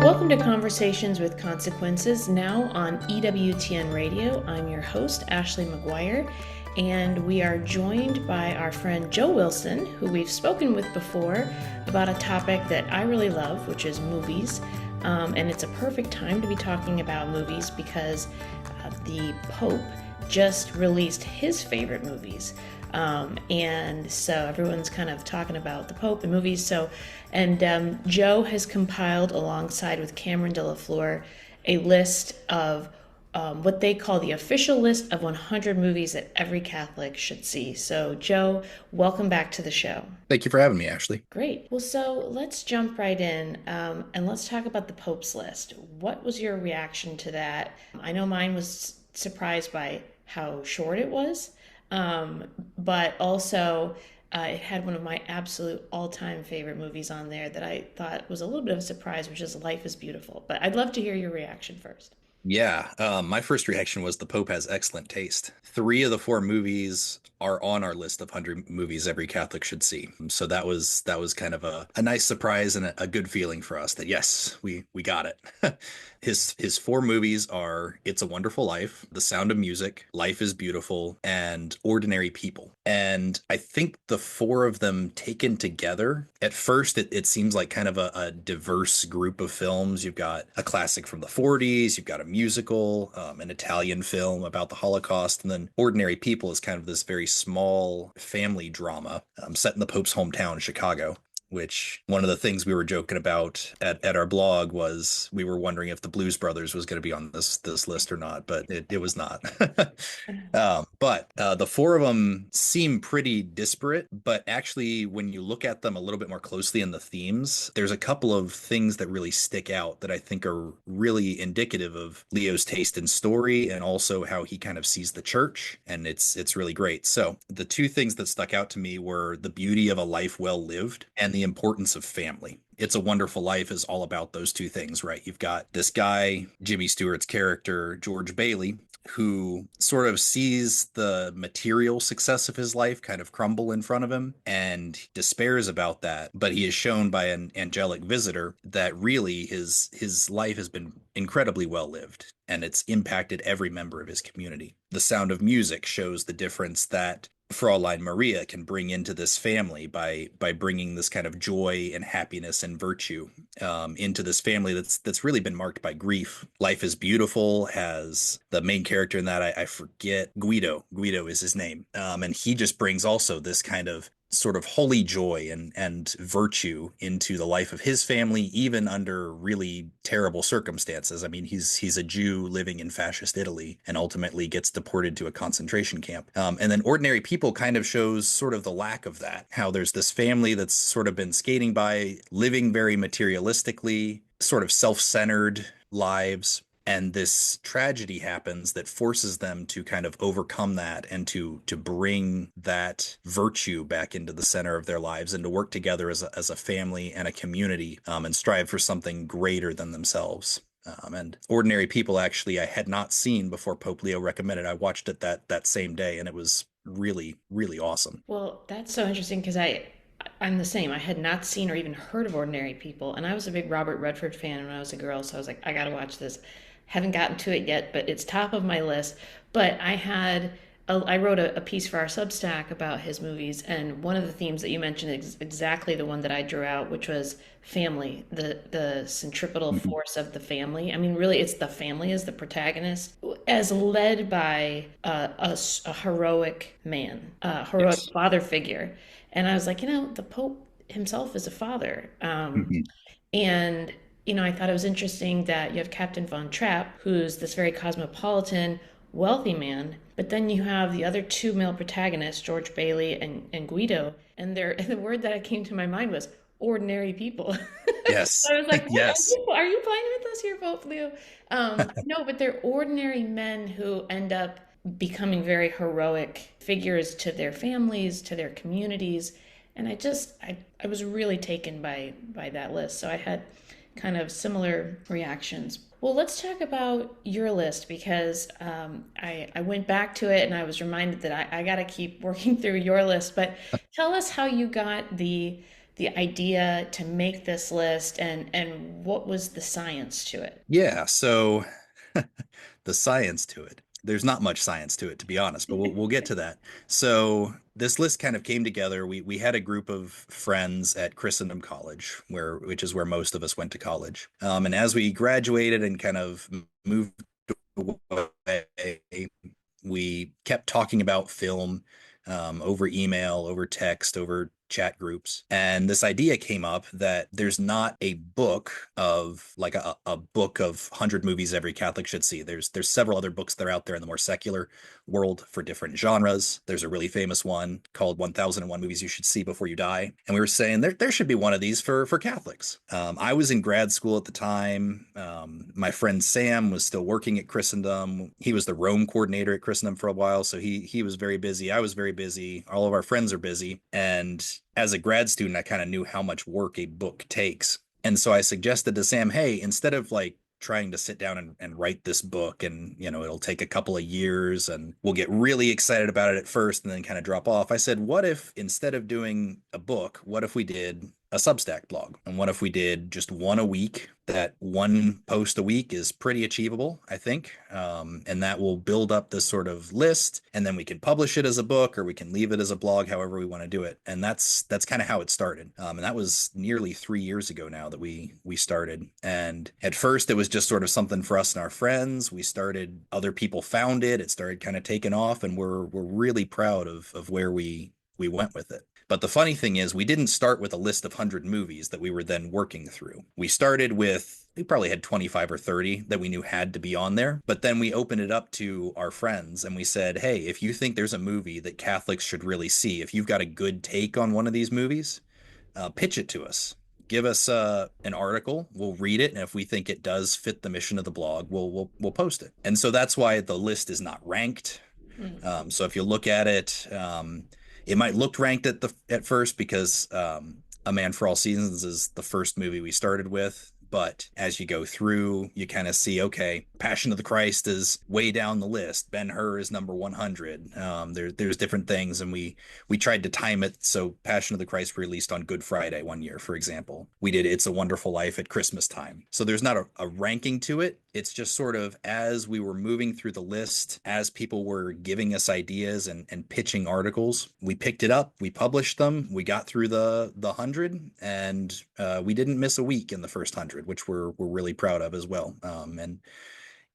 Welcome to Conversations with Consequences, now on EWTN Radio. I'm your host, Ashley McGuire, and we are joined by our friend Joe Wilson, who we've spoken with before about a topic that I really love, which is movies. And it's a perfect time to be talking about movies because the Pope just released his favorite movies. And so everyone's kind of talking about the Pope and movies. Joe has compiled, alongside with Cameron de la Fleur, a list of what they call the official list of 100 movies that every Catholic should see. So, Joe, welcome back to the show. Thank you for having me, Ashley. Great. Well, so let's jump right in and let's talk about the Pope's list. What was your reaction to that? I know mine was surprised by how short it was. But also it had one of my absolute all-time favorite movies on there that I thought was a little bit of a surprise, which is Life is Beautiful. But I'd love to hear your reaction first. Yeah, my first reaction was the Pope has excellent taste. Three of the four movies are on our list of 100 movies every Catholic should see. So that was kind of a nice surprise and a good feeling for us that yes, we got it. His four movies are It's a Wonderful Life, The Sound of Music, Life is Beautiful, and Ordinary People. And I think the four of them taken together, at first it seems like kind of a diverse group of films. You've got a classic from the 40s, you've got a musical, an Italian film about the Holocaust, and then Ordinary People is kind of this very small family drama set in the Pope's hometown, Chicago. Which one of the things we were joking about at our blog was we were wondering if the Blues Brothers was going to be on this list or not, but it was not. But the four of them seem pretty disparate, but actually, when you look at them a little bit more closely in the themes, there's a couple of things that really stick out that I think are really indicative of Leo's taste in story and also how he kind of sees the church, and it's really great. So the two things that stuck out to me were the beauty of a life well lived and the importance of family. It's a Wonderful Life is all about those two things, right? You've got this guy, Jimmy Stewart's character, George Bailey, who sort of sees the material success of his life kind of crumble in front of him and despairs about that. But he is shown by an angelic visitor that really his life has been incredibly well lived and it's impacted every member of his community. The Sound of Music shows the difference that Fraulein Maria can bring into this family by bringing this kind of joy and happiness and virtue into this family that's really been marked by grief. Life is Beautiful has the main character in that I forget Guido. Guido is his name, and he just brings also this kind of sort of holy joy and virtue into the life of his family, even under really terrible circumstances. I mean, he's a Jew living in fascist Italy and ultimately gets deported to a concentration camp. And then Ordinary People kind of shows sort of the lack of that, how there's this family that's sort of been skating by, living very materialistically, sort of self-centered lives, and this tragedy happens that forces them to kind of overcome that and to bring that virtue back into the center of their lives and to work together as a family and a community, and strive for something greater than themselves. And Ordinary People, actually, I had not seen before Pope Leo recommended. I watched it that same day, and it was really, really awesome. Well, that's so interesting because I'm the same. I had not seen or even heard of Ordinary People, and I was a big Robert Redford fan when I was a girl, so I was like, I gotta watch this. Haven't gotten to it yet, but it's top of my list. But I wrote a piece for our Substack about his movies, and one of the themes that you mentioned is exactly the one that I drew out, which was family, the centripetal Mhm. force of the family. I mean, really, it's the family as the protagonist, as led by a heroic man, a heroic Yes. father figure. And I was like, the Pope himself is a father. Mhm. And, I thought it was interesting that you have Captain Von Trapp, who's this very cosmopolitan, wealthy man, but then you have the other two male protagonists, George Bailey and Guido, and the word that came to my mind was ordinary people. Yes. I was like, what Yes. are you playing with us here, Pope Leo? No, but they're ordinary men who end up becoming very heroic figures to their families, to their communities. And I was really taken by that list. So I had kind of similar reactions. Well, let's talk about your list because I went back to it and I was reminded that I got to keep working through your list. But tell us how you got the idea to make this list, and what was the science to it? Yeah, so the science to it. There's not much science to it, to be honest, but we'll get to that. So this list kind of came together. We had a group of friends at Christendom College, which is where most of us went to college. And as we graduated and kind of moved away, we kept talking about film over email, over text, over chat groups. And this idea came up that there's not a book of like a book of 100 movies every Catholic should see. There's several other books that are out there in the more secular world for different genres. There's a really famous one called 1001 Movies You Should See Before You Die. And we were saying there should be one of these for Catholics. I was in grad school at the time. My friend Sam was still working at Christendom. He was the Rome coordinator at Christendom for a while. So he was very busy. I was very busy. All of our friends are busy. And as a grad student, I kind of knew how much work a book takes. And so I suggested to Sam, hey, instead of like trying to sit down and write this book and it'll take a couple of years and we'll get really excited about it at first and then kind of drop off, I said, what if instead of doing a book, what if we did a Substack blog? And what if we did just one a week? That one post a week is pretty achievable, I think. And that will build up this sort of list, and then we can publish it as a book or we can leave it as a blog, however we want to do it. And that's kind of how it started. And that was nearly 3 years ago now that we started. And at first it was just sort of something for us and our friends. We started, other people found it. It started kind of taking off, and we're really proud of where we went with it. But the funny thing is, we didn't start with a list of 100 movies that we were then working through. We started with, we probably had 25 or 30 that we knew had to be on there. But then we opened it up to our friends and we said, hey, if you think there's a movie that Catholics should really see, if you've got a good take on one of these movies, pitch it to us. Give us an article. We'll read it, and if we think it does fit the mission of the blog, we'll post it. And so that's why the list is not ranked. So if you look at it, it might look ranked at first because A Man for All Seasons is the first movie we started with. But as you go through, you kind of see, okay, Passion of the Christ is way down the list. Ben-Hur is number 100. There's different things, and we tried to time it so Passion of the Christ released on Good Friday one year, for example. We did It's a Wonderful Life at Christmas time. So there's not a ranking to it. It's just sort of as we were moving through the list, as people were giving us ideas and pitching articles, we picked it up, we published them, we got through the 100, and we didn't miss a week in the first 100, which we're really proud of as well. And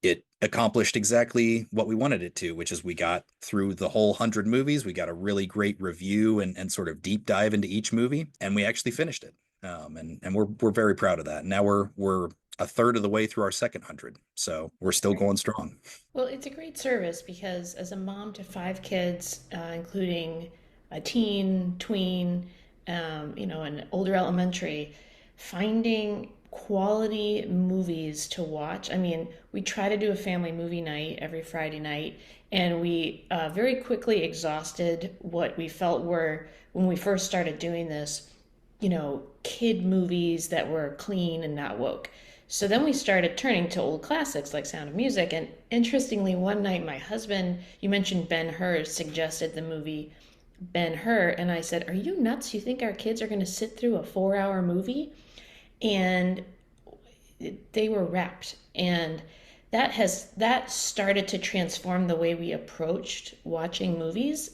it accomplished exactly what we wanted it to, which is we got through the whole 100 movies. We got a really great review and sort of deep dive into each movie, and we actually finished it. And we're very proud of that. Now we're a third of the way through our second 100, so we're still going strong. Well, it's a great service because as a mom to five kids, including a teen, tween, an older elementary, finding quality movies to watch. I mean, we try to do a family movie night every Friday night, and we very quickly exhausted what we felt were, when we first started doing this, kid movies that were clean and not woke. So then we started turning to old classics like Sound of Music. And interestingly, one night my husband, you mentioned Ben-Hur, suggested the movie Ben-Hur. And I said, are you nuts? You think our kids are going to sit through a 4-hour movie? And they were wrapped. And that started to transform the way we approached watching movies.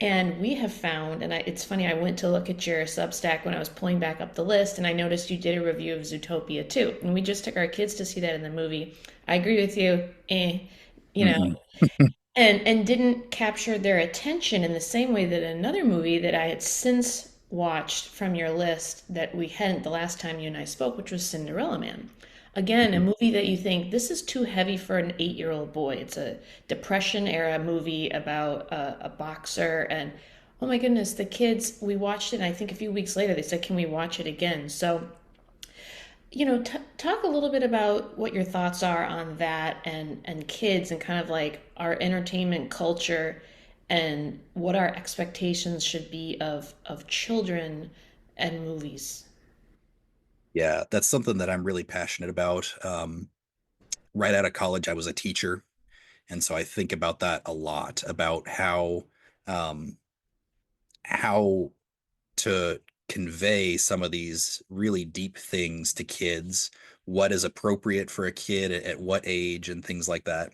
And we have found, and it's funny, I went to look at your Substack when I was pulling back up the list, and I noticed you did a review of Zootopia too. And we just took our kids to see that in the movie. I agree with you, you know, Mm-mm. and didn't capture their attention in the same way that another movie that I had since watched from your list that we hadn't the last time you and I spoke, which was Cinderella Man. Again, a movie that you think this is too heavy for an 8-year-old boy. It's a Depression era movie about a boxer, and oh my goodness, the kids, we watched it, and I think a few weeks later they said, can we watch it again? So, talk a little bit about what your thoughts are on that and kids and kind of like our entertainment culture and what our expectations should be of children and movies. Yeah, that's something that I'm really passionate about. Right out of college, I was a teacher, and so I think about that a lot, about um, how to convey some of these really deep things to kids, what is appropriate for a kid at what age, and things like that.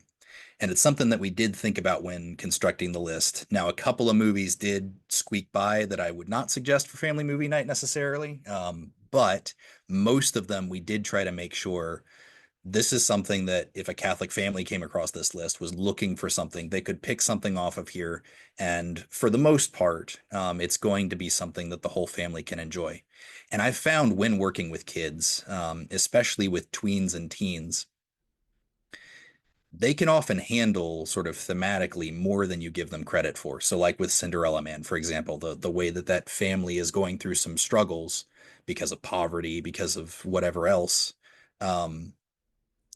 And it's something that we did think about when constructing the list. Now, a couple of movies did squeak by that I would not suggest for family movie night necessarily. But most of them we did try to make sure this is something that if a Catholic family came across this list, was looking for something, they could pick something off of here. And for the most part, it's going to be something that the whole family can enjoy. And I've found when working with kids, especially with tweens and teens, they can often handle sort of thematically more than you give them credit for. So like with Cinderella Man, for example, the way that that family is going through some struggles because of poverty, because of whatever else. Um,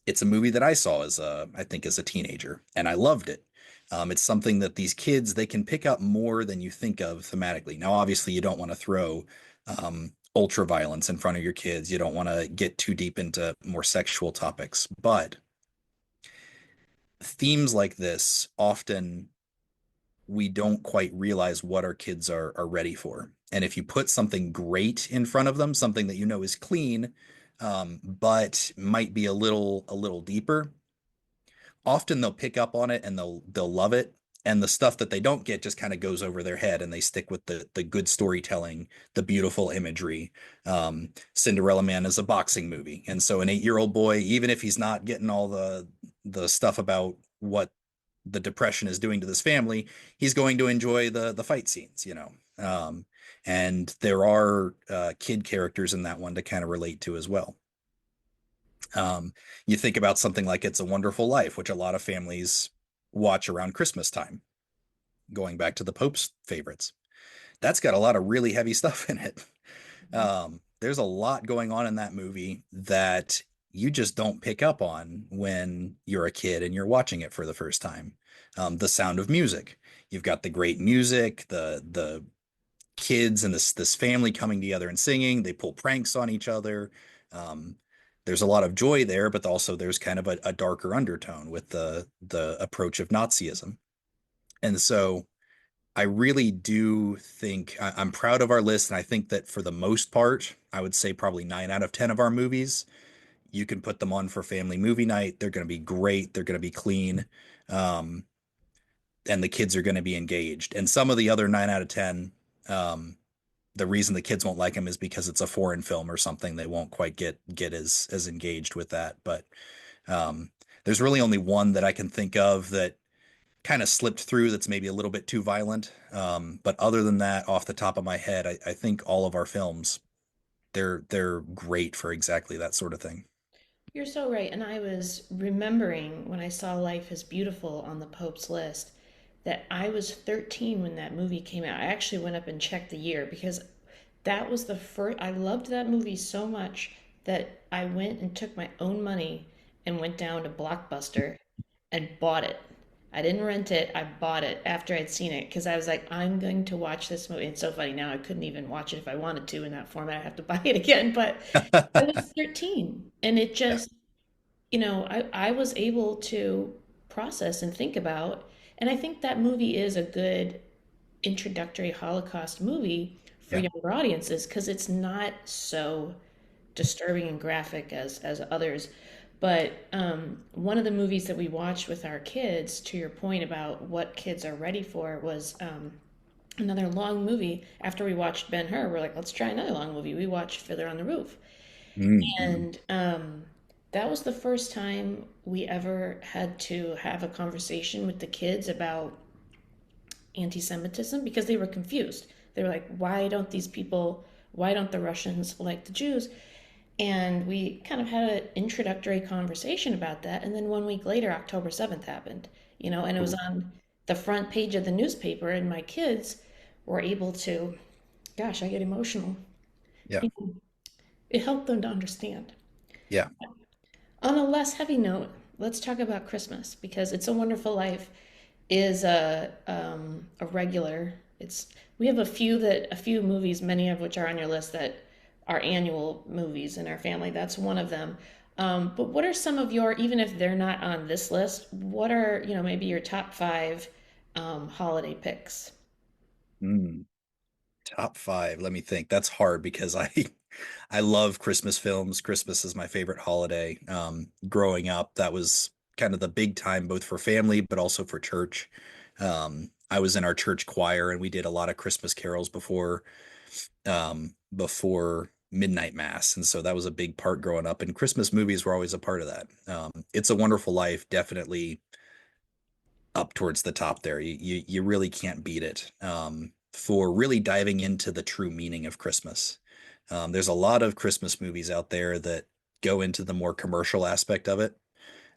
it's a movie that I saw I think as a teenager, and I loved it. It's something that these kids, they can pick up more than you think of thematically. Now, obviously, you don't want to throw ultra violence in front of your kids. You don't want to get too deep into more sexual topics, but themes like this often we don't quite realize what our kids are ready for. And if you put something great in front of them, something that you know is clean, but might be a little deeper, often they'll pick up on it and they'll love it. And the stuff that they don't get just kind of goes over their head, and they stick with the good storytelling, the beautiful imagery. Cinderella Man is a boxing movie, and so an 8-year-old boy, even if he's not getting all the stuff about what the depression is doing to this family, he's going to enjoy the fight scenes. And there are kid characters in that one to kind of relate to as well. You think about something like It's a Wonderful Life, which a lot of families watch around Christmas time, going back to the Pope's favorites. That's got a lot of really heavy stuff in it. There's a lot going on in that movie that you just don't pick up on when you're a kid and you're watching it for the first time. The Sound of Music. You've got the great music, the kids and this family coming together and singing. They pull pranks on each other. Um, there's a lot of joy there, but also there's kind of a darker undertone with the approach of Nazism. And so I really do think I'm proud of our list, and I think that for the most part, I would say probably 9 out of 10 of our movies, you can put them on for family movie night. They're going to be great. They're going to be clean. Um, and the kids are going to be engaged. And some of the other 9 out of 10, um, the reason the kids won't like them is because it's a foreign film or something. They won't quite get as engaged with that. But there's really only one that I can think of that kind of slipped through that's maybe a little bit too violent. But other than that, off the top of my head, I think all of our films, they're great for exactly that sort of thing. You're so right. And I was remembering when I saw Life is Beautiful on the Pope's list that I was 13 when that movie came out. I actually went up and checked the year because that was the first. I loved that movie so much that I went and took my own money and went down to Blockbuster and bought it. I didn't rent it, I bought it after I'd seen it because I was like, I'm going to watch this movie. It's so funny now, I couldn't even watch it if I wanted to in that format. I have to buy it again. But I was 13 and it Yeah. just, I was able to process and think about, and I think that movie is a good introductory Holocaust movie for Yeah. younger audiences because it's not so disturbing and graphic as others. But one of the movies that we watched with our kids, to your point about what kids are ready for, was another long movie. After we watched Ben Hur, we're like, let's try another long movie. We watched Fiddler on the Roof, Mm-hmm. and that was the first time we ever had to have a conversation with the kids about anti-Semitism because they were confused. They were like, why don't the Russians like the Jews? And we kind of had an introductory conversation about that. And then 1 week later, October 7th happened, and it was Ooh. on the front page of the newspaper. And my kids were able to, gosh, I get emotional. Yeah. It helped them to understand. Yeah. On a less heavy note, let's talk about Christmas because It's a Wonderful Life is a regular. It's we have a few movies, many of which are on your list that are annual movies in our family. That's one of them. But what are some of your, even if they're not on this list, what are maybe your top five holiday picks? Mm. Top five. Let me think. That's hard because I love Christmas films. Christmas is my favorite holiday. Growing up, that was kind of the big time, both for family but also for church. I was in our church choir, and we did a lot of Christmas carols before midnight mass, and so that was a big part growing up. And Christmas movies were always a part of that. It's a Wonderful Life, definitely up towards the top there. You really can't beat it for really diving into the true meaning of Christmas. There's a lot of Christmas movies out there that go into the more commercial aspect of it,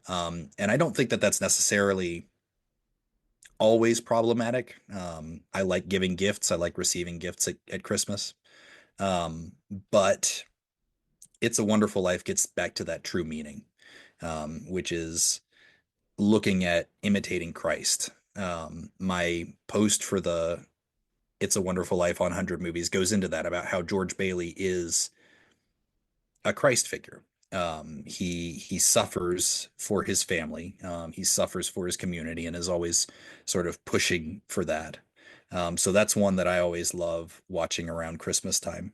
and I don't think that that's necessarily always problematic. I like giving gifts. I like receiving gifts at Christmas, um, but It's a Wonderful Life gets back to that true meaning, which is looking at imitating Christ. My post for the It's a Wonderful Life on 100 movies goes into that, about how George Bailey is a Christ figure. He suffers for his family. He suffers for his community and is always sort of pushing for that. So that's one that I always love watching around Christmas time.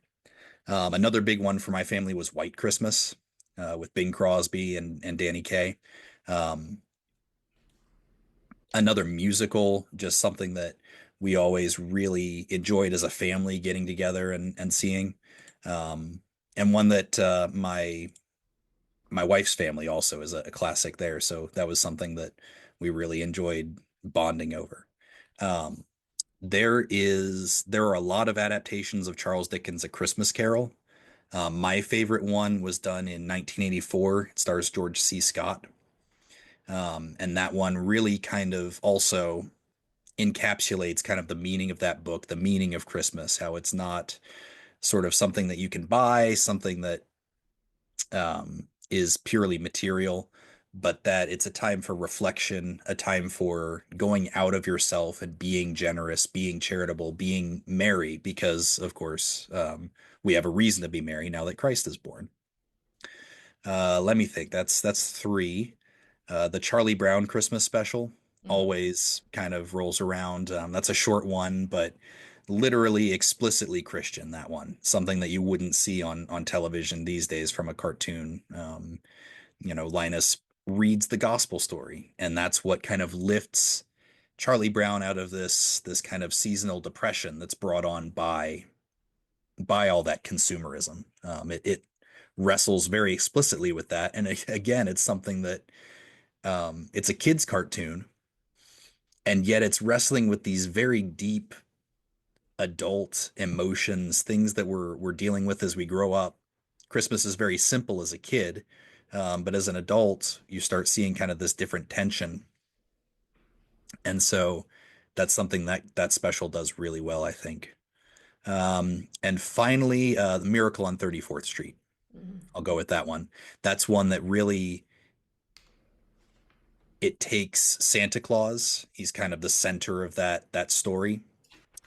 Another big one for my family was White Christmas, with Bing Crosby and Danny Kaye. Um, Another musical, just something that we always really enjoyed as a family, getting together and seeing. Um, and one that my wife's family also is a classic there. So that was something that we really enjoyed bonding over. Um, there are a lot of adaptations of Charles Dickens' A Christmas Carol. My favorite one was done in 1984. It stars George C. Scott. And that one really kind of also encapsulates kind of the meaning of that book, the meaning of Christmas, how it's not sort of something that you can buy, something that is purely material, but that it's a time for reflection, a time for going out of yourself and being generous, being charitable, being merry, because, of course, we have a reason to be merry now that Christ is born. Let me think. That's three. The Charlie Brown Christmas special Mm. always kind of rolls around. That's a short one, but literally explicitly Christian. That one, something that you wouldn't see on television these days from a cartoon. Linus reads the gospel story, and that's what kind of lifts Charlie Brown out of this kind of seasonal depression that's brought on by all that consumerism. It wrestles very explicitly with that, and again, it's something that it's a kid's cartoon, and yet it's wrestling with these very deep adult emotions, things that we're dealing with as we grow up. Christmas is very simple as a kid, but as an adult, you start seeing kind of this different tension, and so that's something that special does really well, I think. And finally, The Miracle on 34th Street. Mm. I'll go with that one. That's one that really, it takes Santa Claus. He's kind of the center of that story.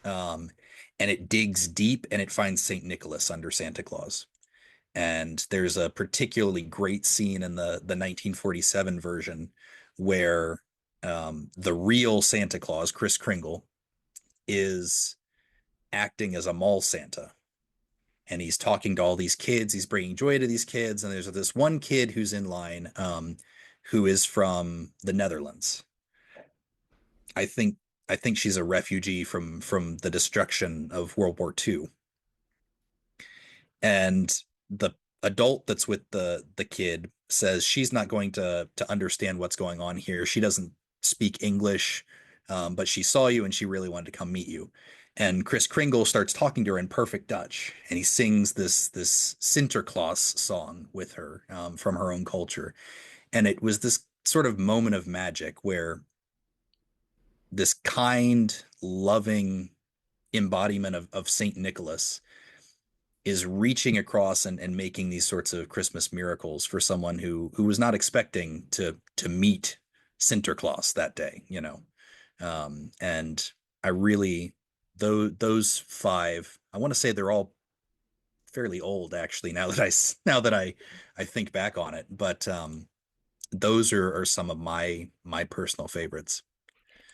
Um, and it digs deep and it finds Saint Nicholas under Santa Claus. And there's a particularly great scene in the 1947 version where the real Santa Claus, Kris Kringle, is acting as a mall Santa. And he's talking to all these kids. He's bringing joy to these kids. And there's this one kid who's in line, who is from the Netherlands. I think I think she's a refugee from the destruction of World War II. And the adult that's with the kid says she's not going to understand what's going on here. She doesn't speak English, but she saw you and she really wanted to come meet you. And Kris Kringle starts talking to her in perfect Dutch, and he sings this Sinterklaas song with her, from her own culture. And it was this sort of moment of magic where this kind, loving embodiment of Saint Nicholas is reaching across and making these sorts of Christmas miracles for someone who was not expecting to meet Sinterklaas that day. And I really, those five, I want to say they're all fairly old actually, now that I think back on it, but those are some of my personal favorites.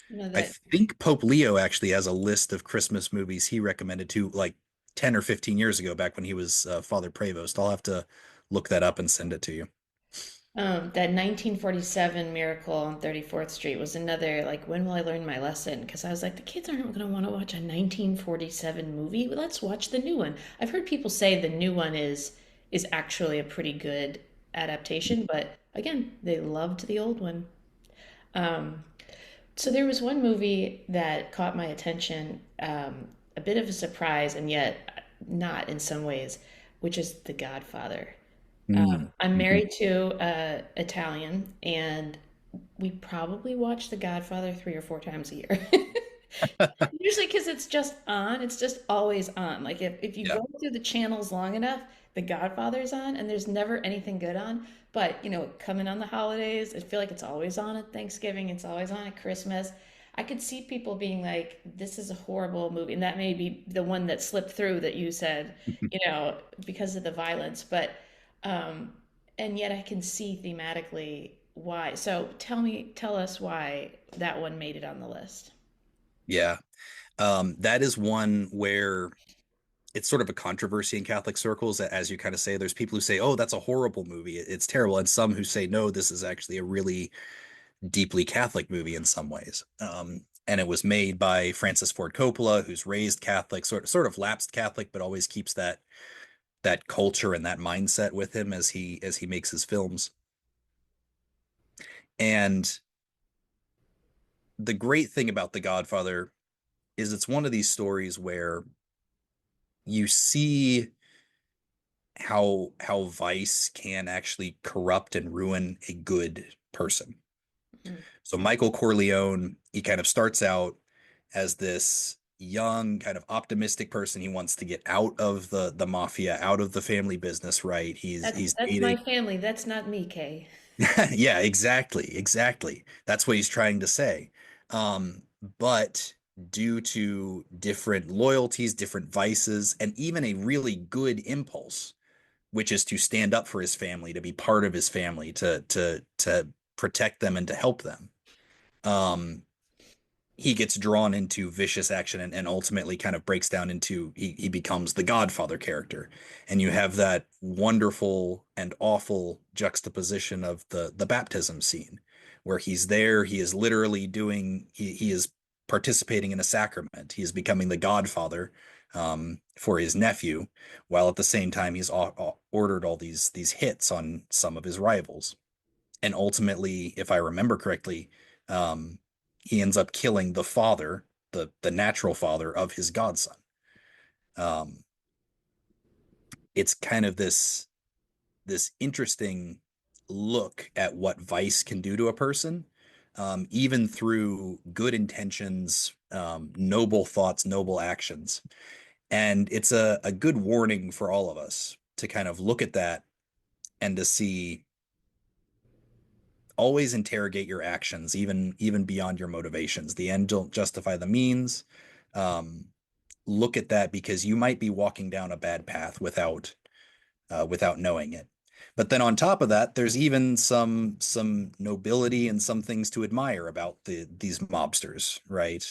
No, I that think Pope Leo actually has a list of Christmas movies he recommended to like 10 or 15 years ago, back when he was Father Prevost. I'll have to look that up and send it to you. that 1947 Miracle on 34th Street was another, like, when will I learn my lesson? Because I was like, the kids aren't going to want to watch a 1947 movie. Well, let's watch the new one. I've heard people say the new one is actually a pretty good adaptation, but again, they loved the old one. Um, so there was one movie that caught my attention, a bit of a surprise, and yet not in some ways, which is The Godfather. Mm. I'm Mhm. married to Italian, and we probably watch The Godfather 3 or 4 times a year. Usually because it's just on, it's just always on. Like if you Yeah. go through the channels long enough, The Godfather's on, and there's never anything good on. But coming on the holidays, I feel like it's always on at Thanksgiving, it's always on at Christmas. I could see people being like, "This is a horrible movie," and that may be the one that slipped through that you said, because of the violence. But um, and yet I can see thematically why. So tell us why that one made it on the list. Yeah. That is one where it's sort of a controversy in Catholic circles. As you kind of say, there's people who say, "Oh, that's a horrible movie. It's terrible," and some who say, "No, this is actually a really deeply Catholic movie in some ways." And it was made by Francis Ford Coppola, who's raised Catholic, sort of lapsed Catholic, but always keeps that culture and that mindset with him as he makes his films. And the great thing about The Godfather is it's one of these stories where you see how vice can actually corrupt and ruin a good person. Mhm. So Michael Corleone, he kind of starts out as this young, kind of optimistic person. He wants to get out of the mafia, out of the family business, right? He's That's my dating. family. That's not me, Kay. Yeah, exactly, exactly. That's what he's trying to say. But due to different loyalties, different vices, and even a really good impulse, which is to stand up for his family, to be part of his family, to protect them and to help them. Um, he gets drawn into vicious action, and ultimately kind of breaks down into he becomes the Godfather character. And you have that wonderful and awful juxtaposition of the baptism scene where he's there, he is literally doing he is participating in a sacrament. He is becoming the godfather for his nephew, while at the same time he's ordered all these hits on some of his rivals. And ultimately, if I remember correctly, he ends up killing the father, the natural father of his godson. Um, it's kind of this interesting look at what vice can do to a person, even through good intentions, noble thoughts, noble actions. And it's a good warning for all of us to kind of look at that and to see, always interrogate your actions, even beyond your motivations. The end don't justify the means. Um, Look at that, because you might be walking down a bad path without knowing it. But then on top of that, there's even some nobility and some things to admire about these mobsters, right?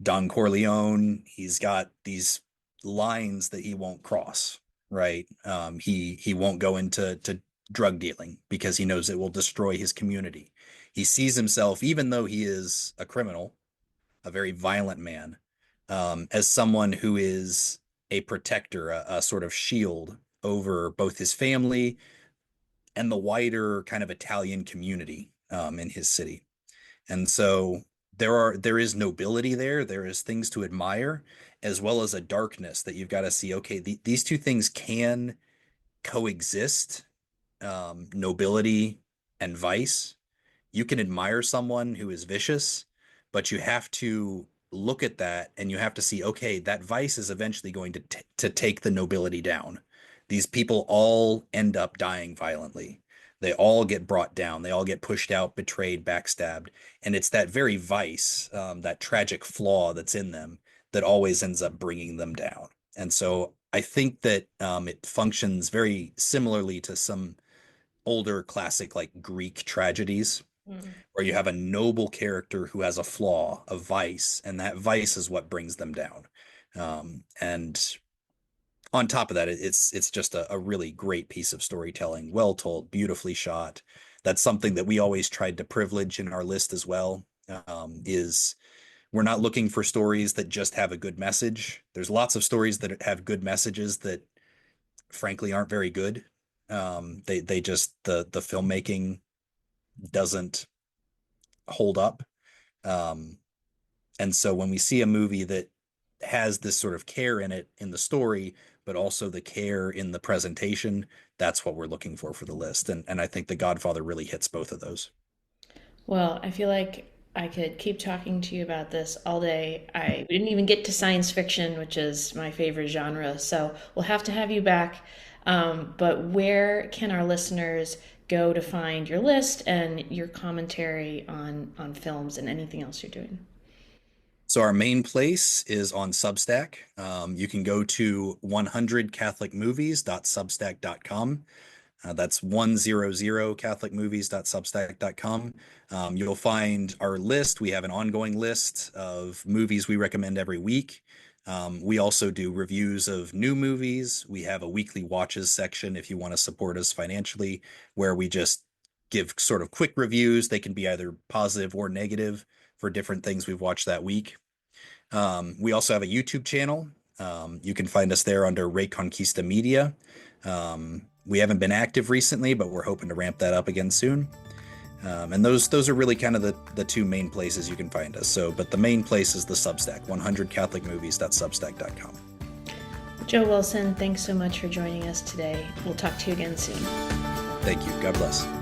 Don Corleone, he's got these lines that he won't cross, right? He won't go into drug dealing because he knows it will destroy his community. He sees himself, even though he is a criminal, a very violent man, as someone who is a protector, a sort of shield over both his family and the wider kind of Italian community in his city. And so there is nobility there. There is things to admire, as well as a darkness that you've got to see. Okay, these two things can coexist, nobility and vice. You can admire someone who is vicious, but you have to look at that and you have to see, okay, that vice is eventually going to take the nobility down. These people all end up dying violently. They all get brought down. They all get pushed out, betrayed, backstabbed. And it's that very vice, that tragic flaw that's in them, that always ends up bringing them down. And so I think that it functions very similarly to some older classic like Greek tragedies, Mm. or you have a noble character who has a flaw, a vice, and that vice is what brings them down. And on top of that, it's just a really great piece of storytelling, well told, beautifully shot. That's something that we always tried to privilege in our list as well. Is we're not looking for stories that just have a good message. There's lots of stories that have good messages that frankly aren't very good. They just the filmmaking doesn't hold up. Um, and so when we see a movie that has this sort of care in it in the story, but also the care in the presentation, that's what we're looking for the list. And I think The Godfather really hits both of those. Well, I feel like I could keep talking to you about this all day. I didn't even get to science fiction, which is my favorite genre, so we'll have to have you back. But where can our listeners go to find your list and your commentary on films and anything else you're doing? So our main place is on Substack. You can go to 100catholicmovies.substack.com. That's 100catholicmovies.substack.com. You'll find our list. We have an ongoing list of movies we recommend every week. We also do reviews of new movies. We have a weekly watches section if you want to support us financially, where we just give sort of quick reviews. They can be either positive or negative for different things we've watched that week. We also have a YouTube channel. You can find us there under Reconquista Media. We haven't been active recently, but we're hoping to ramp that up again soon. And those are really kind of the two main places you can find us. So, but the main place is the Substack, 100catholicmovies.substack.com. Joe Wilson, thanks so much for joining us today. We'll talk to you again soon. Thank you. God bless.